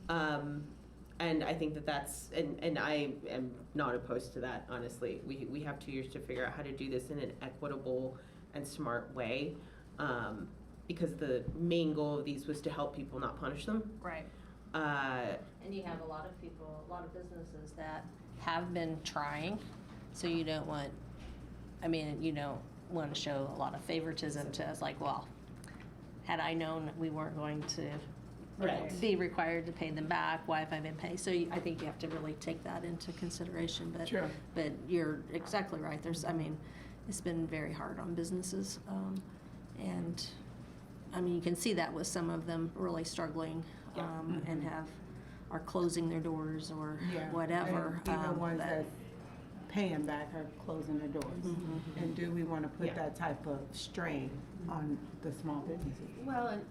And I think that's, and I am not opposed to that, honestly. We have 2 years to figure out how to do this in an equitable and smart way. Because the main goal of these was to help people, not punish them. Right. And you have a lot of people, a lot of businesses that have been trying, so you don't want, you don't want to show a lot of favoritism to us, like, well, had I known we weren't going to be required to pay them back, why have I been paying? So I think you have to really take that into consideration, but, Sure. but you're exactly right, it's been very hard on businesses, and, you can see that with some of them really struggling, and are closing their doors or whatever. And even ones that paying back are closing their doors. And do we want to put that type of strain on the small businesses? Well, and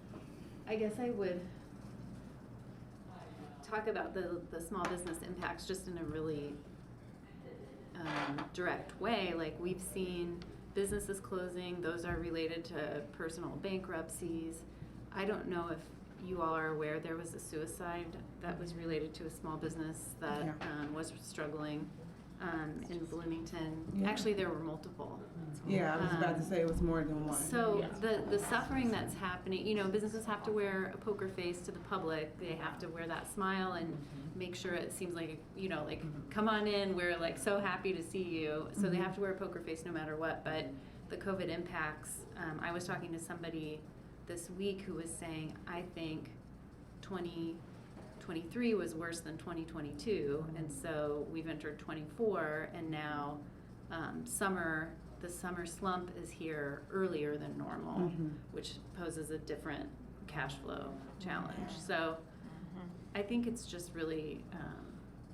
I guess I would talk about the small business impacts just in a really direct way. Like, we've seen businesses closing, those are related to personal bankruptcies. I don't know if you all are aware, there was a suicide that was related to a small business that was struggling in Bloomington. Yeah. Actually, there were multiple. Yeah, I was about to say it was more than one. So the suffering that's happening, businesses have to wear a poker face to the public. They have to wear that smile and make sure it seems like, come on in, we're like so happy to see you. So they have to wear a poker face no matter what. But the COVID impacts, I was talking to somebody this week who was saying, I think 2023 was worse than 2022, and so we've entered 24, and now the summer slump is here earlier than normal, which poses a different cash flow challenge. So I think it's just really,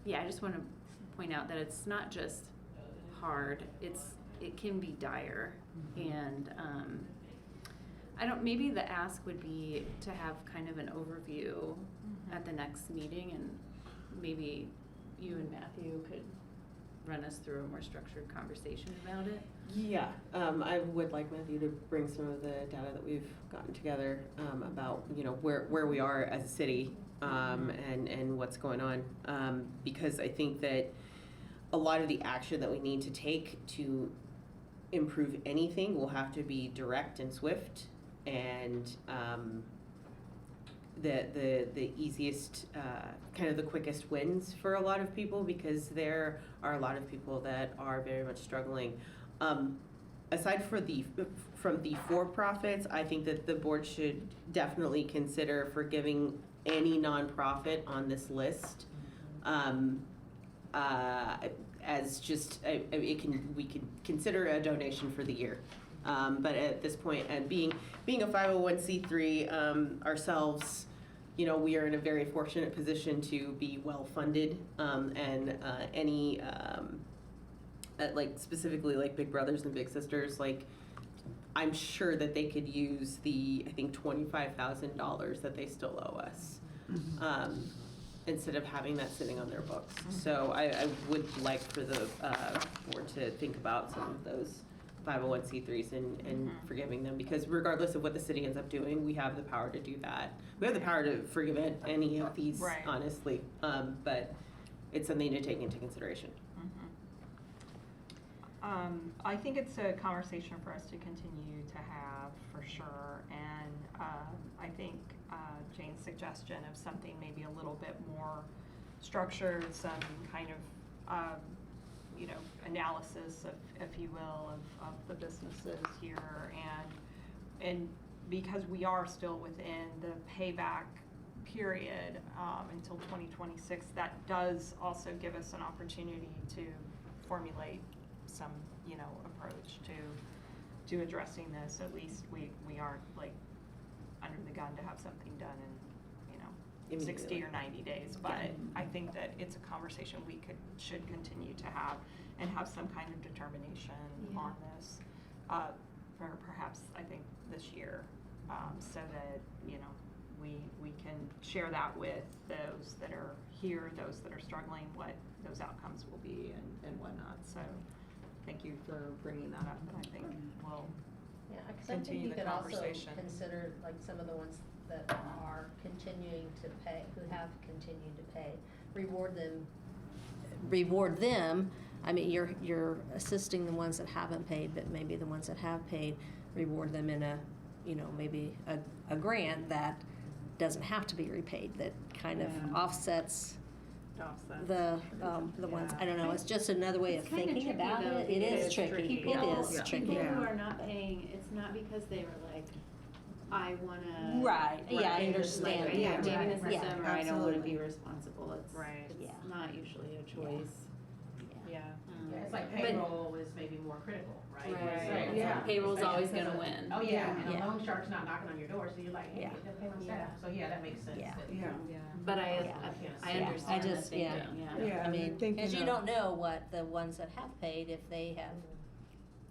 I just want to point out that it's not just hard, it can be dire, and maybe the ask would be to have kind of an overview at the next meeting, and maybe you and Matthew could run us through a more structured conversation about it. Yeah, I would like Matthew to bring some of the data that we've gotten together about, where we are as a city and what's going on. Because I think that a lot of the action that we need to take to improve anything will have to be direct and swift, and the easiest, kind of the quickest wins for a lot of people, because there are a lot of people that are very much struggling. Aside from the for-profits, I think that the board should definitely consider forgiving any nonprofit on this list. As just, we can consider a donation for the year. But at this point, and being a 501c3 ourselves, we are in a very fortunate position to be well-funded, and any, specifically like Big Brothers and Big Sisters, I'm sure that they could use the, I think, $25,000 that they still owe us, instead of having that sitting on their books. So I would like for the board to think about some of those 501c3s and forgiving them, because regardless of what the city ends up doing, we have the power to do that. We have the power to forgive any of these, honestly, but it's something to take into consideration. I think it's a conversation for us to continue to have, for sure, and I think Jane's suggestion of something maybe a little bit more structured, some kind of analysis, if you will, of the businesses here, and because we are still within the payback period until 2026, that does also give us an opportunity to formulate some approach to addressing this. At least we aren't under the gun to have something done in 60 or 90 days, but I think that it's a conversation we should continue to have and have some kind of determination on this for perhaps, I think, this year, so that we can share that with those that are here, those that are struggling, what those outcomes will be and whatnot. So thank you for bringing that up, and I think we'll continue the conversation. I think you could also consider some of the ones that are continuing to pay, who have continued to pay, reward them. You're assisting the ones that haven't paid, but maybe the ones that have paid, reward them in a, maybe a grant that doesn't have to be repaid, that kind of offsets the ones, I don't know, it's just another way of It's kinda thinking tricky, about though, it. It is because tricky. People, It is tricky. people who are not paying, it's not because they were like, I wanna. Right, yeah, I like, understand. I'm Yeah, gaming the right, yeah, system, or I don't wanna absolutely. be responsible, it's, Right. it's Yeah. not usually a choice. Yeah. Yeah, it's like But- payroll is maybe more critical, right? Right. So, Yeah. Payroll's always Especially gonna because of- win. Oh, yeah, and Yeah. a loan shark's not knocking on your door, so you're like, hey, Yeah. they'll pay my staff. So, yeah, that makes sense. Yeah. that- Yeah. But I Yeah. understand I the just, thinking, yeah. yeah. Yeah, I mean, thinking because you of- don't know what the ones that have paid, if they have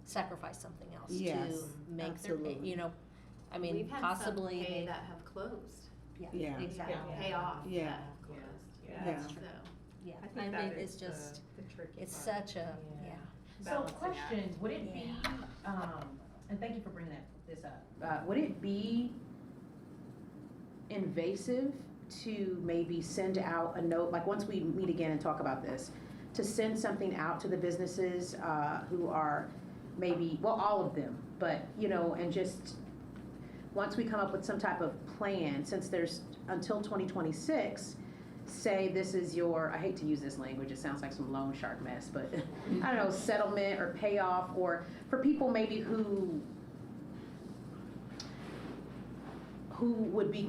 sacrificed something else to Yes, make their pay, absolutely. I mean, We've had possibly. some pay they- that have closed. Yeah. Exactly. Pay off Yeah. that have closed. Yeah. So, Yeah, I I think mean, that it's is just, the tricky it's part. such a, yeah. So Balancing act. questions, would it be, and thank you for bringing this up, would it be invasive to maybe send out a note, like once we meet again and talk about this, to send something out to the businesses who are maybe, well, all of them, but, and just, once we come up with some type of plan, since there's until 2026, say this is your, I hate to use this language, it sounds like some loan shark mess, but I don't know, settlement or payoff, or for people maybe who would be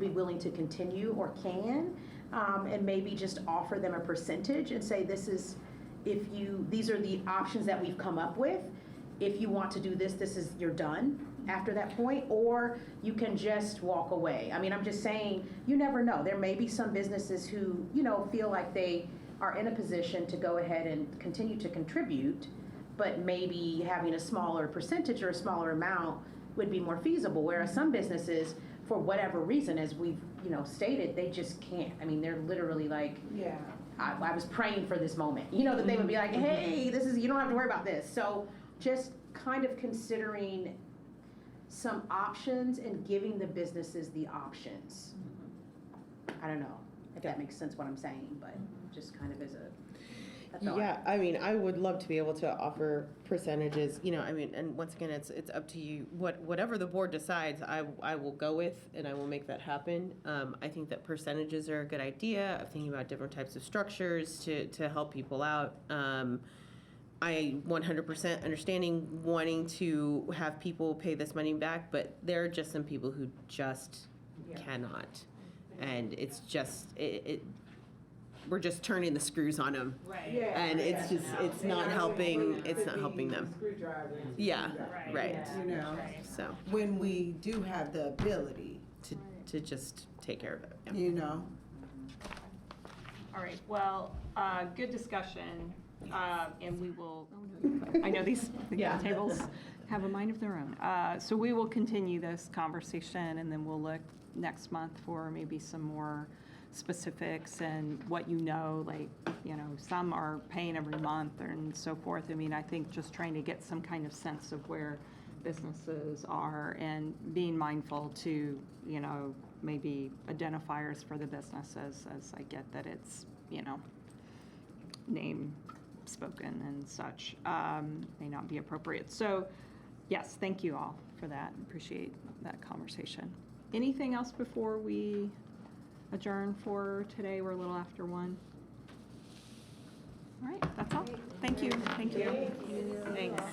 willing to continue or can, and maybe just offer them a percentage and say, these are the options that we've come up with. If you want to do this, you're done after that point, or you can just walk away. I mean, I'm just saying, you never know. There may be some businesses who, feel like they are in a position to go ahead and continue to contribute, but maybe having a smaller percentage or a smaller amount would be more feasible, whereas some businesses, for whatever reason, as we've, stated, they just can't. I mean, they're literally like, Yeah. I was praying for this moment, that they would be like, hey, you don't have to worry about this. So just kind of considering some options and giving the businesses the options. I don't know if that makes sense what I'm saying, but just kind of as a thought. Yeah, I mean, I would love to be able to offer percentages, and once again, it's up to you. Whatever the board decides, I will go with, and I will make that happen. I think that percentages are a good idea of thinking about different types of structures to help people out. I 100% understanding wanting to have people pay this money back, but there are just some people who just cannot. And it's just, we're just turning the screws on them. Right. Yeah. And it's just, it's not helping them. Screwdriver. Yeah, right. You know, So, when we do have the ability, to just take care of it. yeah. you know. All right, well, good discussion, and we will, I know these tables have a mind of their own. So we will continue this conversation, and then we'll look next month for maybe some more specifics and what some are paying every month and so forth. I mean, I think just trying to get some kind of sense of where businesses are and being mindful to, maybe identifiers for the businesses as I get that it's, name spoken and such, may not be appropriate. So, yes, thank you all for that. Appreciate that conversation. Anything else before we adjourn for today? We're a little after 1. All right, that's all. Thank you. Thank you. Thanks.